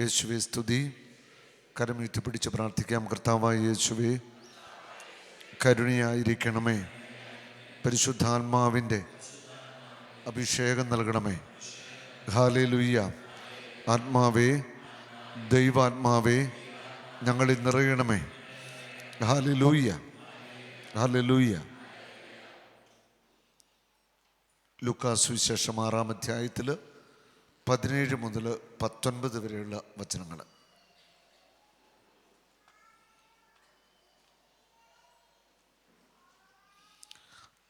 യേശുവേ സ്തുതി. കരമീറ്റ് പിടിച്ച് പ്രാർത്ഥിക്കാം. കർത്താവായ യേശുവേ, കരുണയായിരിക്കണമേ. പരിശുദ്ധാത്മാവിൻ്റെ അഭിഷേകം നൽകണമേ. ഹല്ലേലൂയ. ആത്മാവേ, ദൈവാത്മാവേ, ഞങ്ങളിൽ നിറയണമേ. Hallelujah, hallelujah. ലൂക്കാ സുവിശേഷം 6-ാം അധ്യായത്തിൽ 17 മുതൽ 19 വരെയുള്ള വചനങ്ങൾ.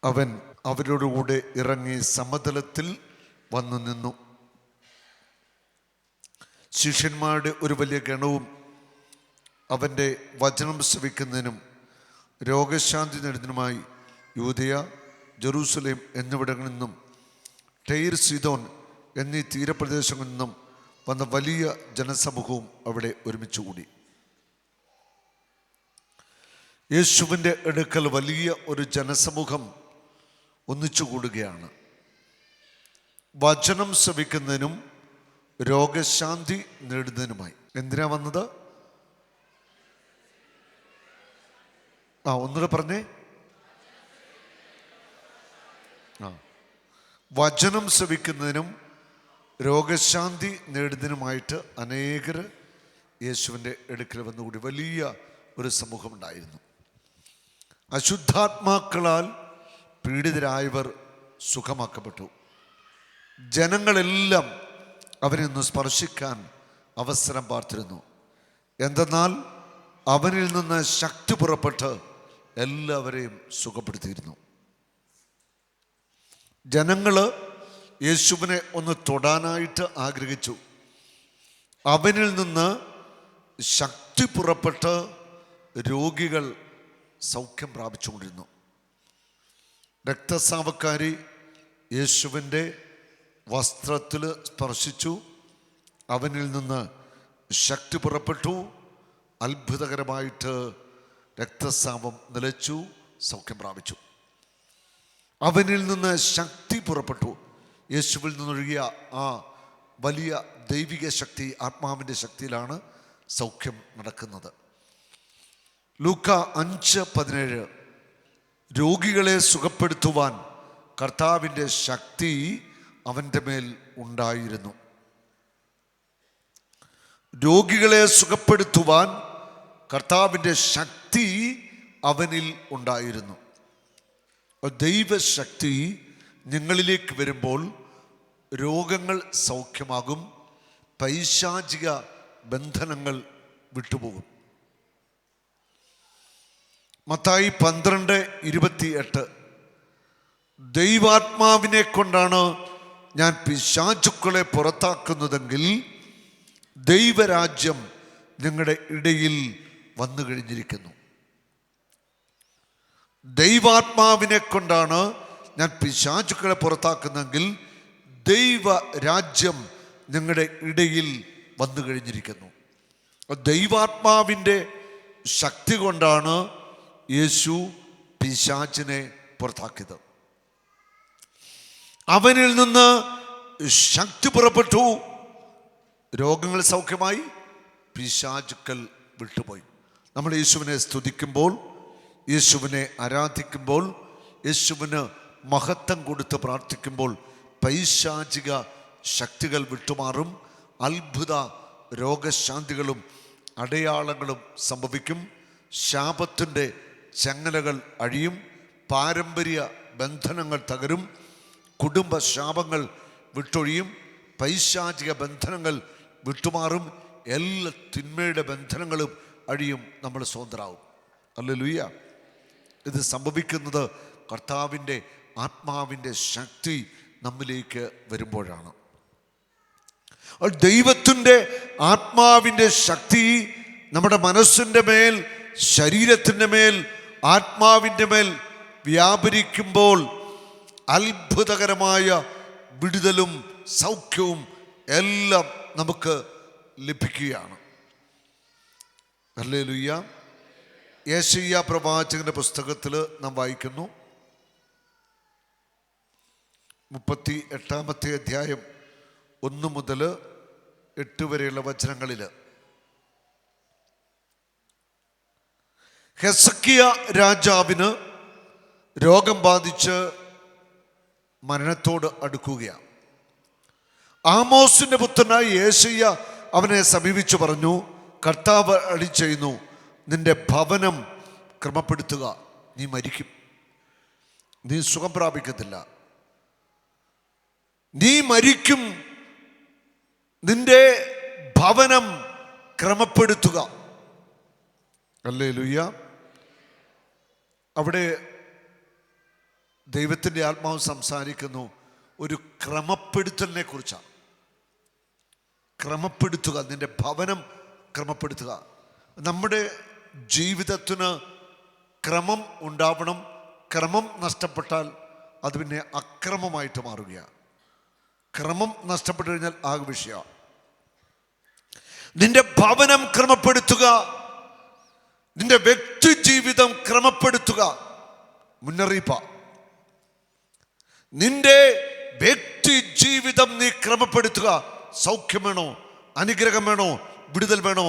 അവൻ അവരോടുകൂടെ ഇറങ്ങി സമതലത്തിൽ വന്നു നിന്നു. ശിഷ്യന്മാരുടെ ഒരു വലിയ ഗണവും അവൻ്റെ വചനം ശ്രവിക്കുന്നതിനും രോഗശാന്തി നേടുന്നതിനുമായി യൂദയ, ജെറൂസലേം എന്നിവിടങ്ങളിൽ നിന്നും ടൈർ, സീദോൻ എന്നീ തീരപ്രദേശങ്ങളിൽ നിന്നും വന്ന വലിയ ജനസമൂഹവും അവിടെ ഒരുമിച്ച് കൂടി. യേശുവിൻ്റെ അടുക്കൽ വലിയ ഒരു ജനസമൂഹം ഒന്നിച്ചു കൂടുകയാണ്. വചനം ശ്രവിക്കുന്നതിനും രോഗശാന്തി നേടുന്നതിനുമായി. എന്തിനാ വന്നത്? ഒന്നുകൂടെ പറഞ്ഞേ. വചനം ശ്രവിക്കുന്നതിനും രോഗശാന്തി നേടുന്നതിനുമായിട്ട് അനേകർ യേശുവിൻ്റെ അടുക്കൽ വന്നുകൂടി. വലിയ ഒരു സമൂഹമുണ്ടായിരുന്നു. അശുദ്ധാത്മാക്കളാൽ പീഡിതരായവർ സുഖമാക്കപ്പെട്ടു. ജനങ്ങളെല്ലാം അവനെ ഒന്ന് സ്പർശിക്കാൻ അവസരം പാർത്തിരുന്നു. എന്തെന്നാൽ അവനിൽ നിന്ന് ശക്തി പുറപ്പെട്ട് എല്ലാവരെയും സുഖപ്പെടുത്തിയിരുന്നു. ജനങ്ങൾ യേശുവിനെ ഒന്ന് തൊടാനായിട്ട് ആഗ്രഹിച്ചു. അവനിൽ നിന്ന് ശക്തി പുറപ്പെട്ട് രോഗികൾ സൗഖ്യം പ്രാപിച്ചുകൊണ്ടിരുന്നു. രക്തസ്രാവക്കാരി യേശുവിൻ്റെ വസ്ത്രത്തിൽ സ്പർശിച്ചു. അവനിൽ നിന്ന് ശക്തി പുറപ്പെട്ടു. അത്ഭുതകരമായിട്ട് രക്തസ്രാവം നിലച്ചു, സൗഖ്യം പ്രാപിച്ചു. അവനിൽ നിന്ന് ശക്തി പുറപ്പെട്ടു. യേശുവിൽ നിന്നൊഴുകിയ ആ വലിയ ദൈവിക ശക്തി, ആത്മാവിൻ്റെ ശക്തിയിലാണ് സൗഖ്യം നടക്കുന്നത്. ലൂക്കാ 5:17 രോഗികളെ സുഖപ്പെടുത്തുവാൻ കർത്താവിൻ്റെ ശക്തി അവൻ്റെ മേൽ ഉണ്ടായിരുന്നു. രോഗികളെ സുഖപ്പെടുത്തുവാൻ കർത്താവിൻ്റെ ശക്തി അവനിൽ ഉണ്ടായിരുന്നു. ദൈവശക്തി നിങ്ങളിലേക്ക് വരുമ്പോൾ രോഗങ്ങൾ സൗഖ്യമാകും, പൈശാചിക ബന്ധനങ്ങൾ വിട്ടുപോകും. മത്തായി 12:28 ദൈവാത്മാവിനെ കൊണ്ടാണ് ഞാൻ പിശാചുക്കളെ പുറത്താക്കുന്നതെങ്കിൽ ദൈവരാജ്യം നിങ്ങളുടെ ഇടയിൽ വന്നു കഴിഞ്ഞിരിക്കുന്നു. ദൈവാത്മാവിനെ കൊണ്ടാണ് ഞാൻ പിശാചുക്കളെ പുറത്താക്കുന്നെങ്കിൽ ദൈവരാജ്യം നിങ്ങളുടെ ഇടയിൽ വന്നു കഴിഞ്ഞിരിക്കുന്നു. ദൈവാത്മാവിൻ്റെ ശക്തി കൊണ്ടാണ് യേശു പിശാചിനെ പുറത്താക്കിയത്. അവനിൽ നിന്ന് ശക്തി പുറപ്പെട്ടു, രോഗങ്ങൾ സൗഖ്യമായി, പിശാചുക്കൾ വിട്ടുപോയി. നമ്മൾ യേശുവിനെ സ്തുതിക്കുമ്പോൾ, യേശുവിനെ ആരാധിക്കുമ്പോൾ, യേശുവിന് മഹത്വം കൊടുത്ത് പ്രാർത്ഥിക്കുമ്പോൾ പൈശാചിക ശക്തികൾ വിട്ടുമാറും. അത്ഭുത രോഗശാന്തികളും അടയാളങ്ങളും സംഭവിക്കും. ശാപത്തിൻ്റെ ചങ്ങലകൾ അഴിയും. പാരമ്പര്യ ബന്ധനങ്ങൾ തകരും. കുടുംബ ശാപങ്ങൾ വിട്ടൊഴിയും. പൈശാചിക ബന്ധനങ്ങൾ വിട്ടുമാറും. എല്ലാ തിന്മയുടെ ബന്ധനങ്ങളും അഴിയും. നമ്മൾ സ്വതന്ത്രരാകും. ഹല്ലേലൂയ. ഇത് സംഭവിക്കുന്നത് കർത്താവിൻ്റെ ആത്മാവിൻ്റെ ശക്തി നമ്മിലേക്ക് വരുമ്പോഴാണ്. ദൈവത്തിൻ്റെ ആത്മാവിൻ്റെ ശക്തി നമ്മുടെ മനസ്സിൻ്റെ മേൽ, ശരീരത്തിൻ്റെ മേൽ, ആത്മാവിൻ്റെ മേൽ വ്യാപരിക്കുമ്പോൾ അത്ഭുതകരമായ വിടുതലും സൗഖ്യവും എല്ലാം നമുക്ക് ലഭിക്കുകയാണ്. ഹല്ലേലൂയ. യെശയ്യാ പ്രവാചകന്റെ പുസ്തകത്തിൽ നാം വായിക്കുന്നു, 38-ാമത്തെ അധ്യായം 1 മുതൽ 8 വരെയുള്ള വചനങ്ങളിൽ ഹെസക്കിയ രാജാവിന് രോഗം ബാധിച്ച് മരണത്തോട് അടുക്കുകയാണ്. ആമോസിന്റെ പുത്രനായ യേശയ്യ അവനെ സമീപിച്ചു പറഞ്ഞു, കർത്താവ് അരുളിച്ചെയ്യുന്നു, നിന്റെ ഭവനം ക്രമപ്പെടുത്തുക, നീ മരിക്കും, നീ സുഖം പ്രാപിക്കത്തില്ല, നീ മരിക്കും, നിന്റെ ഭവനം ക്രമപ്പെടുത്തുക. ഹല്ലേലൂയ. അവിടെ ദൈവത്തിൻ്റെ ആത്മാവ് സംസാരിക്കുന്നു ഒരു ക്രമപ്പെടുത്തലിനെ കുറിച്ചാണ്. ക്രമപ്പെടുത്തുക, നിന്റെ ഭവനം ക്രമപ്പെടുത്തുക. നമ്മുടെ ജീവിതത്തിന് ക്രമം ഉണ്ടാവണം. ക്രമം നഷ്ടപ്പെട്ടാൽ അത് പിന്നെ അക്രമമായിട്ട് മാറുകയാണ്. ക്രമം നഷ്ടപ്പെട്ടു കഴിഞ്ഞാൽ ആകെ വിഷയമാണ്. നിന്റെ ഭവനം ക്രമപ്പെടുത്തുക, നിന്റെ വ്യക്തി ജീവിതം ക്രമപ്പെടുത്തുക. മുന്നറിയിപ്പ, നിന്റെ വ്യക്തി ജീവിതം നീ ക്രമപ്പെടുത്തുക. സൗഖ്യം വേണോ, അനുഗ്രഹം വേണോ, വിടുതൽ വേണോ,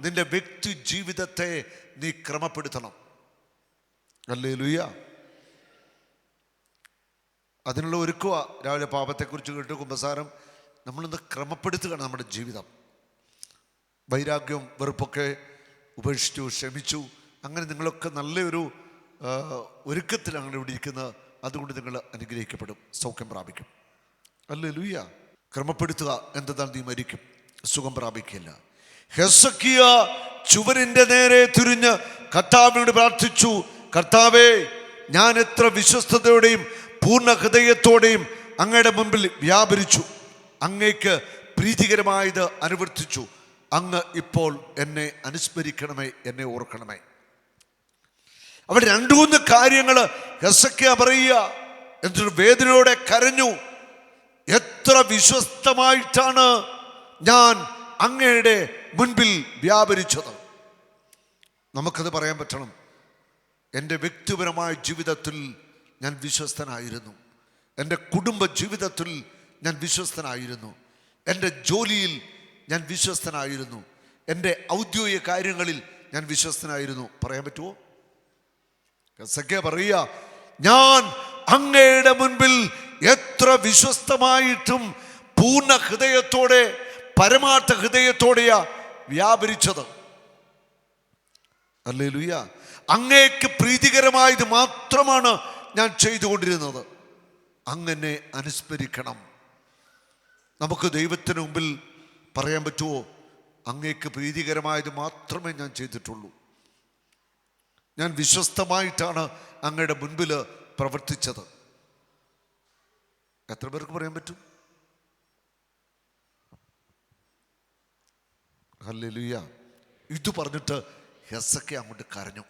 നിന്റെ വ്യക്തി ജീവിതത്തെ നീ ക്രമപ്പെടുത്തണം. ഹല്ലേലൂയ. അതിനുള്ള ഒരുക്കുക. രാവിലെ പാപത്തെക്കുറിച്ച് കേട്ടു, കുമ്പസാരം. നമ്മളിന്ന് ക്രമപ്പെടുത്തുകയാണ് നമ്മുടെ ജീവിതം. വൈരാഗ്യവും വെറുപ്പൊക്കെ ഉപേക്ഷിച്ചു, ക്ഷമിച്ചു. അങ്ങനെ നിങ്ങളൊക്കെ നല്ലൊരു ഒരുക്കത്തിലാണ് ഇവിടെ ഇരിക്കുന്നത്. അതുകൊണ്ട് നിങ്ങൾ അനുഗ്രഹിക്കപ്പെടും, സൗഖ്യം പ്രാപിക്കും. ഹല്ലേലൂയ. ക്രമപ്പെടുത്തുക എന്തെന്നാൽ നീ മരിക്കും, സുഖം പ്രാപിക്കില്ല. ഹെസക്കിയ ചുവരിൻ്റെ നേരെ തിരിഞ്ഞ് കർത്താവിനോട് പ്രാർത്ഥിച്ചു, കർത്താവേ, ഞാൻ എത്ര വിശ്വസ്തയോടെയും പൂർണ്ണ ഹൃദയത്തോടെയും അങ്ങയുടെ മുമ്പിൽ വ്യാപരിച്ചു, അങ്ങേക്ക് പ്രീതികരമായത് അനുവർത്തിച്ചു. അങ്ങ് ഇപ്പോൾ എന്നെ അനുസ്മരിക്കണമേ, എന്നെ ഓർക്കണമേ. അവിടെ 2-3 കാര്യങ്ങൾ ഹെസക്കിയ പറയുക. എന്നിട്ട് വേദനയോടെ കരഞ്ഞു, എത്ര വിശ്വസ്തമായിട്ടാണ് ഞാൻ അങ്ങയുടെ മുൻപിൽ വ്യാപരിച്ചത്. നമുക്കത് പറയാൻ പറ്റണം. എൻ്റെ വ്യക്തിപരമായ ജീവിതത്തിൽ ഞാൻ വിശ്വസ്തനായിരുന്നു, എൻ്റെ കുടുംബ ജീവിതത്തിൽ ഞാൻ വിശ്വസ്തനായിരുന്നു, എൻ്റെ ജോലിയിൽ ഞാൻ വിശ്വസ്തനായിരുന്നു, എൻ്റെ ഔദ്യോഗിക കാര്യങ്ങളിൽ ഞാൻ വിശ്വസ്തനായിരുന്നു. പറയാൻ പറ്റുമോ? ഹെസക്കിയ പറയുക, ഞാൻ അങ്ങയുടെ മുൻപിൽ എത്ര വിശ്വസ്തമായിട്ടും പൂർണ്ണ ഹൃദയത്തോടെ, പരമാർത്ഥ ഹൃദയത്തോടെയാ വ്യാപരിച്ചത്. ഹല്ലേലൂയ. അങ്ങേക്ക് പ്രീതികരമായത് മാത്രമാണ് ഞാൻ ചെയ്തുകൊണ്ടിരുന്നത്. അങ്ങനെ അനുസ്മരിക്കണം. നമുക്ക് ദൈവത്തിന് മുമ്പിൽ പറയാൻ പറ്റുമോ? അങ്ങേക്ക് പ്രീതികരമായത് മാത്രമേ ഞാൻ ചെയ്തിട്ടുള്ളൂ, ഞാൻ വിശ്വസ്തമായിട്ടാണ് അങ്ങയുടെ മുൻപിൽ പ്രവർത്തിച്ചത്. എത്ര പേർക്ക് പറയാൻ പറ്റും? ഹല്ലേലൂയ. ഇത് പറഞ്ഞിട്ട് ഹെസക്കിയ അങ്ങോട്ട് കരഞ്ഞു.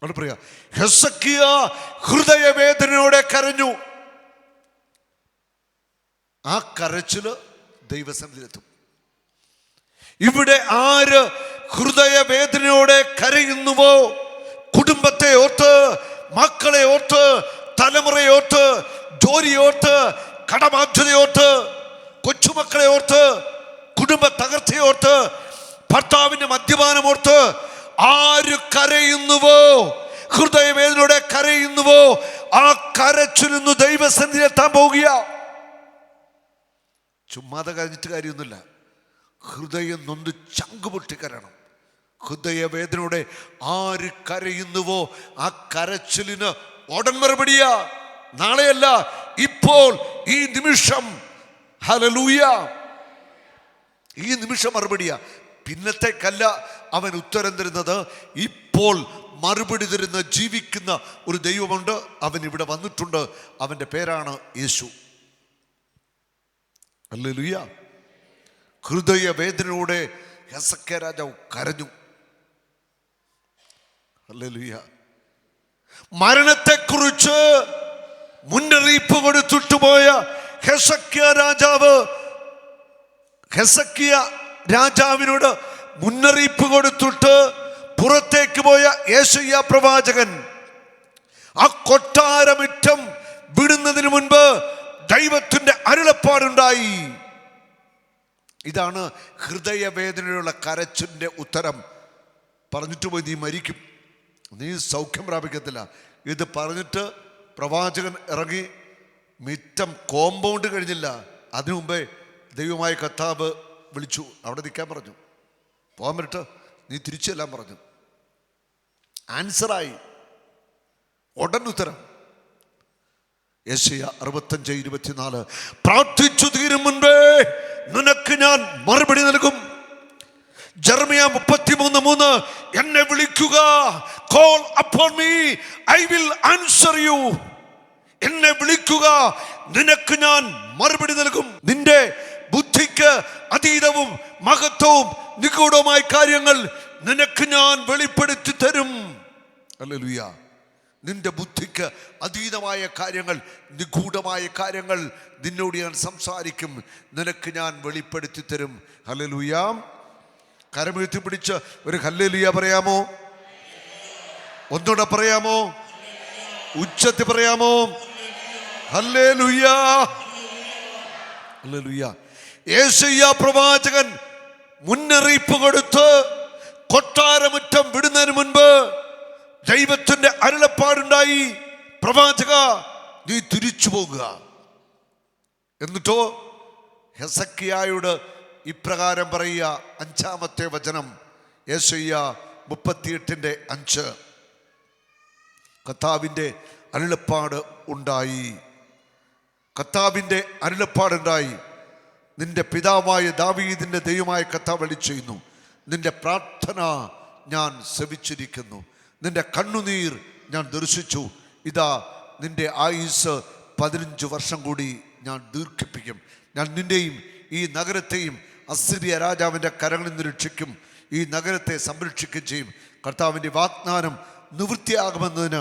അവിടെ പറയാ, ഹെസക്കിയ ഹൃദയവേദനയോടെ കരഞ്ഞു. ആ കരച്ചില് ദൈവസന്നിധിയിലെത്തും. ഇവിടെ ആര് ഹൃദയവേദനയോടെ കരയുന്നുവോ, കുടുംബത്തെ ഓർത്ത്, മക്കളെ ഓർത്ത്, തലമുറയെ ഓർത്ത്, ജോലിയോർത്ത്, കടബാധ്യതയോർത്ത്, കൊച്ചുമക്കളെ ഓർത്ത്, കുടുംബ തകർച്ചയോർത്ത്, ഭർത്താവിന്റെ മദ്യപാനമോർത്ത് ആര് കരയുന്നുവോ, ഹൃദയവേദനയോടെ കരയുന്നുവോ, ആ കരച്ചിലിന്ന് ദൈവസന്നിധിയിലെത്താൻ പോകുക. ചുമ്മാതെ കരഞ്ഞിട്ട് കാര്യമൊന്നുമില്ല. ഹൃദയം നൊന്ത് ചങ്കുപൊട്ടി കരയണം. ഹൃദയവേദനയോടെ ആര് കരയുന്നുവോ ആ കരച്ചിലിന് ഉടൻ മറുപടിയാ. നാളെയല്ല, ഇപ്പോൾ, ഈ നിമിഷം. ഹല്ലേലൂയ. ഈ നിമിഷം മറുപടിയാ. പിന്നത്തേക്കല്ല അവൻ ഉത്തരം തരുന്നത്. ഇപ്പോൾ മറുപടി തരുന്ന ജീവിക്കുന്ന ഒരു ദൈവമുണ്ട്. അവൻ ഇവിടെ വന്നിട്ടുണ്ട്. അവൻ്റെ പേരാണ് യേശു. ഹല്ലേലൂയ. ഹൃദയവേദനയോടെ ഹെസക്കിയ രാജാവ് കരഞ്ഞു. ഹല്ലേലൂയ. മരണത്തെക്കുറിച്ച് മുന്നറിയിപ്പ് കൊടുത്തിട്ട് പോയ ഹെസക്കിയ രാജാവിനോട് മുന്നറിയിപ്പ് കൊടുത്തിട്ട് പുറത്തേക്ക് പോയ യേശയ്യാ പ്രവാചകൻ ആ കൊട്ടാരമിറ്റം വിടുന്നതിന് മുൻപ് ദൈവത്തിന്റെ അരുളപ്പാടുണ്ടായി. ഇതാണ് ഹൃദയവേദനയുള്ള കരച്ചിൻ്റെ ഉത്തരം. പറഞ്ഞിട്ട് പോയി നീ മരിക്കും, നീ സൗഖ്യം പ്രാപിക്കത്തില്ല. ഇത് പറഞ്ഞിട്ട് പ്രവാചകൻ ഇറങ്ങി മിറ്റം കോമ്പൗണ്ട് കഴിഞ്ഞില്ല, അതിനു മുമ്പേ ദൈവമായ കർത്താവ് വിളിച്ചു, അവിടെ നിൽക്കാൻ പറഞ്ഞു, പോകാൻ പറ്റ, നീ തിരിച്ചു ചെല്ലാൻ പറഞ്ഞു. ആൻസറായി, ഉടൻ ഉത്തരം. യെശയ്യാ 65:24 പ്രാർത്ഥിച്ചു തീരും മുൻപേ നിനക്ക് ഞാൻ മറുപടി നൽകും. ജെറമ്യാ 33:3 എന്നെ വിളിക്കുക, call upon me I will answer you. എന്നെ വിളിക്കുക, നിനക്ക് ഞാൻ മറുപടി നൽകും. നിന്റെ ബുദ്ധിക്ക് അതീതവും മഹത്വവും നിഗൂഢമായ കാര്യങ്ങൾ നിനക്ക് ഞാൻ വെളിപ്പെടുത്തി തരും. ഹല്ലേലൂയ. നിന്റെ ബുദ്ധിക്ക് അതീതമായ കാര്യങ്ങൾ, നിഗൂഢമായ കാര്യങ്ങൾ നിന്നോട് ഞാൻ സംസാരിക്കും, നിനക്ക് ഞാൻ വെളിപ്പെടുത്തി തരും. ഹല്ലേലൂയ. കരമുയർത്തി പിടിച്ച് ഒരു ഹല്ലേലൂയ പറയാമോ? ഒന്നുകൂടെ പറയാമോ? ഉച്ചത്തിൽ പറയാമോ? Hallelujah, hallelujah. യെശയ്യാ പ്രവാചകൻ മുന്നറിയിപ്പ് കൊടുത്ത് കൊട്ടാരമുറ്റം വിടുന്നതിന് മുൻപ് ദൈവത്തിന്റെ അരുളപ്പാടുണ്ടായി, പ്രവാചക നീ തിരിച്ചു പോകുക. എന്നിട്ടോ ഹെസക്കിയായോട് ഇപ്രകാരം പറയുക, 5-ാമത്തെ വചനം, യെശയ്യാ 38:5. കർത്താവിൻ്റെ അരുളപ്പാട് ഉണ്ടായി, കർത്താവിൻ്റെ അരുളപ്പാടുണ്ടായി. നിന്റെ പിതാവായ ദാവീദിന്റെ ദൈവമായ കർത്താവ് അരുളിച്ചെയ്യുന്നു, നിന്റെ പ്രാർത്ഥന ഞാൻ ശ്രവിച്ചിരിക്കുന്നു, നിന്റെ കണ്ണുനീർ ഞാൻ ദർശിച്ചു. ഇതാ നിന്റെ ആയുസ് 15 വർഷം കൂടി ഞാൻ ദീർഘിപ്പിക്കും. ഞാൻ നിന്നെയും ഈ നഗരത്തെയും അസിറിയ രാജാവിൻ്റെ കരങ്ങളിൽ നിന്ന് രക്ഷിക്കും, ഈ നഗരത്തെ സംരക്ഷിക്കുകയും ചെയ്യും. കർത്താവിൻ്റെ വാഗ്ദാനം നിവൃത്തിയാകുമെന്നതിന്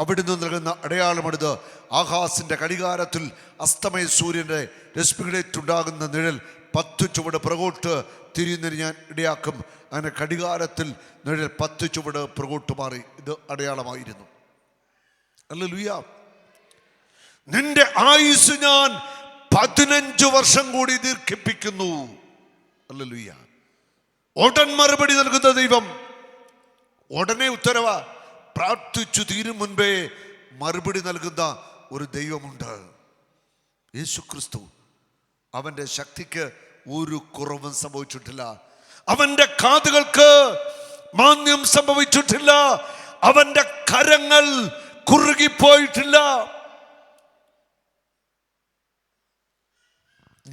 അവിടുന്ന് നൽകുന്ന അടയാളമെടുത്ത് ആകാശിൻ്റെ ഘടികാരത്തിൽ അസ്തമയ സൂര്യൻ്റെ രശ്മികളേറ്റുണ്ടാകുന്ന നിഴൽ 10 ചുവട് പുറകോട്ട് തിരിയുന്നതിന് ഞാൻ ഇടയാക്കും. അങ്ങനെ ഘടികാരത്തിൽ നിഴൽ 10 ചുവട് പുറകോട്ട് മാറി. ഇത് അടയാളമായിരുന്നു. ഹല്ലേലൂയ. നിന്റെ ആയുസ് ഞാൻ 15 വർഷം കൂടി ദീർഘിപ്പിക്കുന്നു. ഹല്ലേലൂയ. ഉടൻ മറുപടി നൽകുന്ന ദൈവം, ഉടനെ ഉത്തരവാ. പ്രാർത്ഥിച്ചു തീരും മുൻപേ മറുപടി നൽകുന്ന ഒരു ദൈവമുണ്ട്, യേശുക്രിസ്തു. അവൻ്റെ ശക്തിക്ക് ഒരു കുറവും സംഭവിച്ചിട്ടില്ല, അവൻ്റെ കാതുകൾക്ക് മാന്ദ്യം സംഭവിച്ചിട്ടില്ല, അവൻ്റെ കരങ്ങൾ കുറുകിപ്പോയിട്ടില്ല.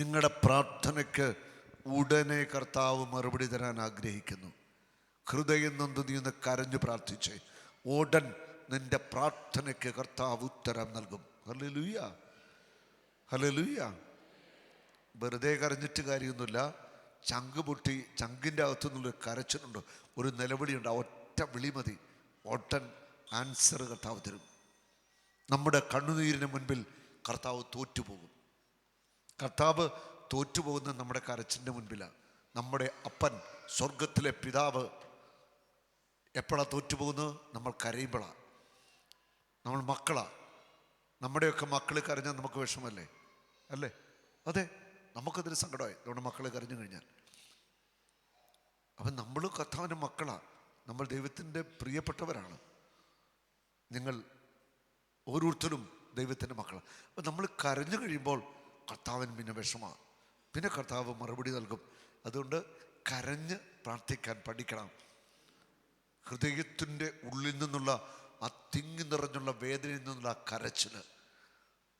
നിങ്ങളുടെ പ്രാർത്ഥനയ്ക്ക് ഉടനെ കർത്താവ് മറുപടി തരാൻ ആഗ്രഹിക്കുന്നു. ഹൃദയം നൊന്ത് നീ ഒന്ന് കരഞ്ഞു പ്രാർത്ഥിച്ചേ, ഉടൻ നിന്റെ പ്രാർത്ഥനയ്ക്ക് കർത്താവ് ഉത്തരം നൽകും. Hallelujah, hallelujah. വെറുതെ കരഞ്ഞിട്ട് കാര്യമൊന്നുമില്ല. ചങ്ക് പൊട്ടി ചങ്കിൻ്റെ അകത്തു നിന്നൊരു കരച്ചിലുണ്ട്, ഒരു നിലവിളിയുണ്ട്. ഒറ്റ വിളി മതി, ഉടൻ ആൻസർ കർത്താവ് തരും. നമ്മുടെ കണ്ണുനീരിന് മുൻപിൽ കർത്താവ് തോറ്റുപോകും. കർത്താവ് തോറ്റുപോകുന്നത് നമ്മുടെ കരച്ചിൻ്റെ മുൻപിലാണ്. നമ്മുടെ അപ്പൻ സ്വർഗത്തിലെ പിതാവ് എപ്പോഴാണ് തോറ്റുപോകുന്നത്? നമ്മൾ കരയുമ്പോഴാണ്. നമ്മൾ മക്കളാണ്. നമ്മുടെയൊക്കെ മക്കൾ കരഞ്ഞാൽ നമുക്ക് വിഷമല്ലേ? അല്ലേ? അതെ, നമുക്കതിന് സങ്കടമായി നമ്മുടെ മക്കൾ കരഞ്ഞു കഴിഞ്ഞാൽ. അപ്പം നമ്മൾ കർത്താവിൻ്റെ മക്കളാണ്, നമ്മൾ ദൈവത്തിൻ്റെ പ്രിയപ്പെട്ടവരാണ്. നിങ്ങൾ ഓരോരുത്തരും ദൈവത്തിൻ്റെ മക്കളാണ്. അപ്പം നമ്മൾ കരഞ്ഞു കഴിയുമ്പോൾ കർത്താവിന് പിന്നെ വിഷമമാണ്, പിന്നെ കർത്താവ് മറുപടി നൽകും. അതുകൊണ്ട് കരഞ്ഞ് പ്രാർത്ഥിക്കാൻ പഠിക്കണം. ഹൃദയത്തിൻ്റെ ഉള്ളിൽ നിന്നുള്ള ആ തിങ്ങി നിറഞ്ഞുള്ള വേദനയിൽ നിന്നുള്ള ആ കരച്ചിൽ,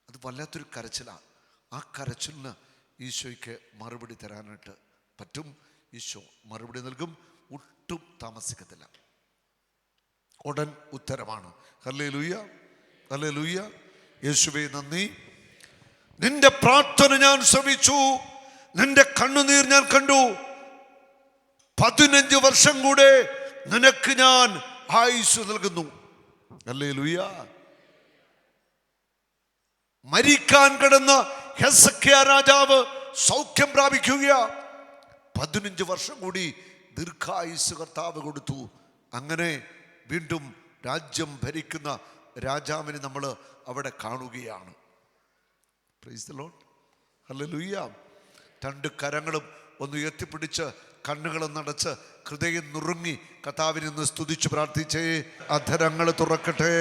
അത് വല്ലാത്തൊരു കരച്ചിലാണ്. ആ കരച്ചിലിന് ഈശോയ്ക്ക് മറുപടി തരാനായിട്ട് പറ്റും. ഈശോ മറുപടി നൽകും, ഒട്ടും താമസിക്കത്തില്ല. ഉടൻ ഉത്തരമാണ്. Hallelujah, hallelujah. യേശുവേ നന്ദി. നിന്റെ പ്രാർത്ഥന ഞാൻ ശ്രമിച്ചു, നിന്റെ കണ്ണുനീർ ഞാൻ കണ്ടു. 15 വർഷം കൂടെ നിനക്ക് ഞാൻ ആയുസ് നൽകുന്നു. ഹല്ലേലൂയ. മരിക്കാൻ കിടന്ന ഹെസക്കിയാ രാജാവ് സൗഖ്യം പ്രാപിക്കുക. 15 വർഷം കൂടി ദീർഘായുസ് കർത്താവ് കൊടുത്തു. അങ്ങനെ വീണ്ടും രാജ്യം ഭരിക്കുന്ന രാജാവിനെ നമ്മൾ അവിടെ കാണുകയാണ്. Praise the Lord. ഹല്ലേലൂയ. 2 കരങ്ങളും ഒന്ന് ഉയർത്തിപ്പിടിച്ച് കണ്ണുകളൊന്നടച്ച് ഹൃദയം നുറുങ്ങി കർത്താവിനെ ഒന്ന് സ്തുതിച്ച് പ്രാർത്ഥിച്ചേ. അധരങ്ങൾ തുറക്കട്ടെ.